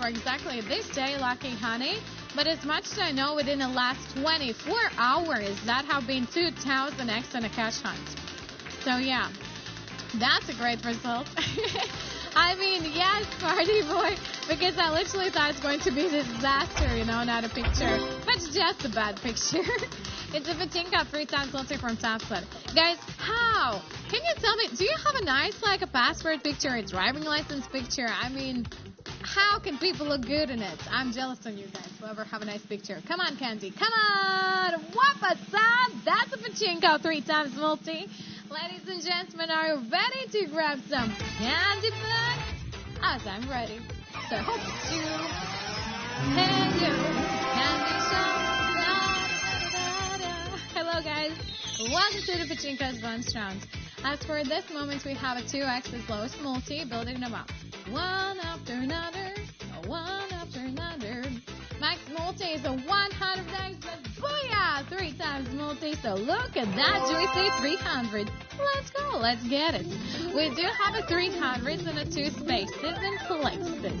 for exactly this day, Lucky Honey. But as much as I know, within the last 24 hours, that have been 2,000x on a cash hunt. So yeah, that's a great result. I mean, yes, party boy, because I literally thought it's going to be a disaster, not a picture, but just a bad picture. It's a Patinka 3 times multi from Topspot. Guys, how? Can you tell me, do you have a nice, like a passport picture, a driving license picture? I mean, how can people look good in it? I'm jealous on you guys, whoever have a nice picture. Come on, Candy, come on! What's up? That's a Pachinko 3 times multi. Ladies and gentlemen, are you ready to grab some candy fun? As I'm ready. So hope you and you candy shop. Hello guys. Welcome to the Pachinko's bonus round. As for this moment, we have a 2x's lowest multi, building them up. One after another, one after another. Max multi is a 100x, but booyah! 3 times multi, so look at that juicy 300. Let's go, let's get it. We do have a 300s and a 2 spaces and plexes.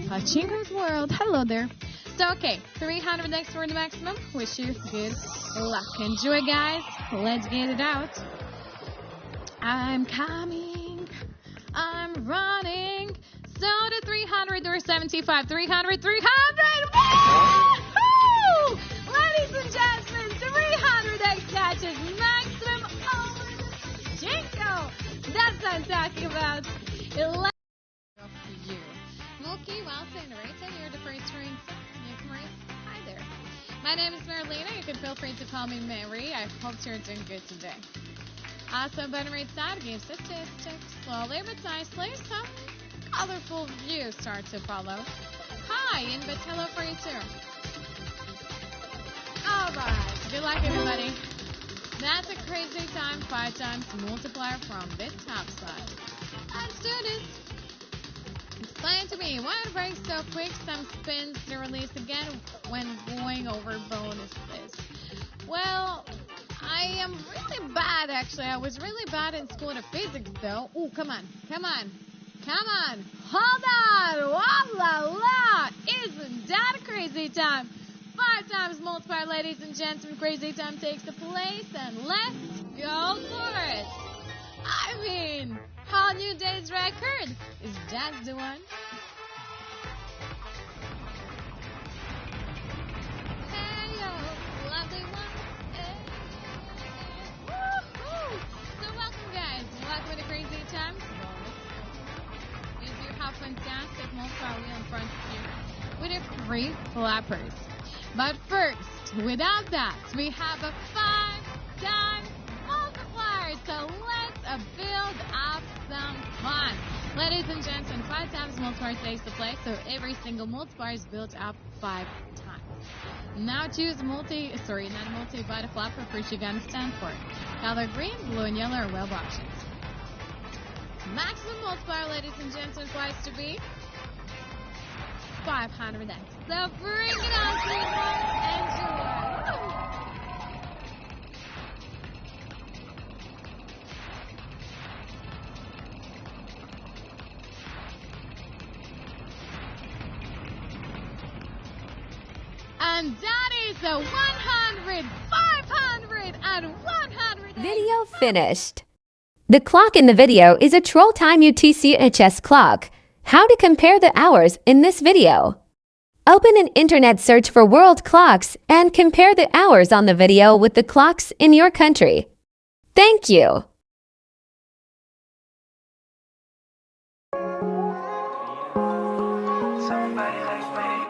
Pachinko's world, hello there. So okay, 300x for the maximum. Wish you good luck. Enjoy guys, let's get it out. I'm coming, I'm running. So the 300 or 75, 300, 300. Woo! Ladies and gentlemen, 300x catches maximum over the Pachinko. That's what I'm talking about. 11 for you. Mookie, well, Senorita, you're the first ring. Hi there. My name is Marilena. You can feel free to call me Mary. I hope you're doing good today. Also, button rate side game statistics. Slowly but nicely. Some colorful views start to follow. Hi, and but hello for you too. Alright, good luck everybody. That's a crazy time, 5 times multiplier from the top side. Let's do this. Explain to me, why it breaks so quick, some spins to release again when going over bonuses. Well, I am really bad actually. I was really bad in school at physics though. Ooh, come on. Hold on. La la la. Isn't that a crazy time? 5 times multiplier, ladies and gentlemen. Crazy time takes the place, and let's go for it. I mean, whole new day's record. Is that the one? Hey yo, lovely one. Hey. Woo-hoo. So welcome guys. Welcome to the crazy times. You do have fantastic multiplier wheel in front of you with a 3 flappers. But first, without that, we have a 5 times multiplier. So let's build up some fun. Ladies and gentlemen, 5 times multiplier takes the place, so every single multiplier is built up 5 times. Now choose not a multi, but a flapper for which you're going to stand for. Color green, blue, and yellow are web options. Maximum multiplier, ladies and gentlemen, twice to be 500x. So bring it on, sweetheart. Enjoy. And that is a 100, 500, and 100. Video finished. The clock in the video is a Troll Time UTC-HS clock. How to compare the hours in this video. Open an internet search for world clocks and compare the hours on the video with the clocks in your country. Thank you.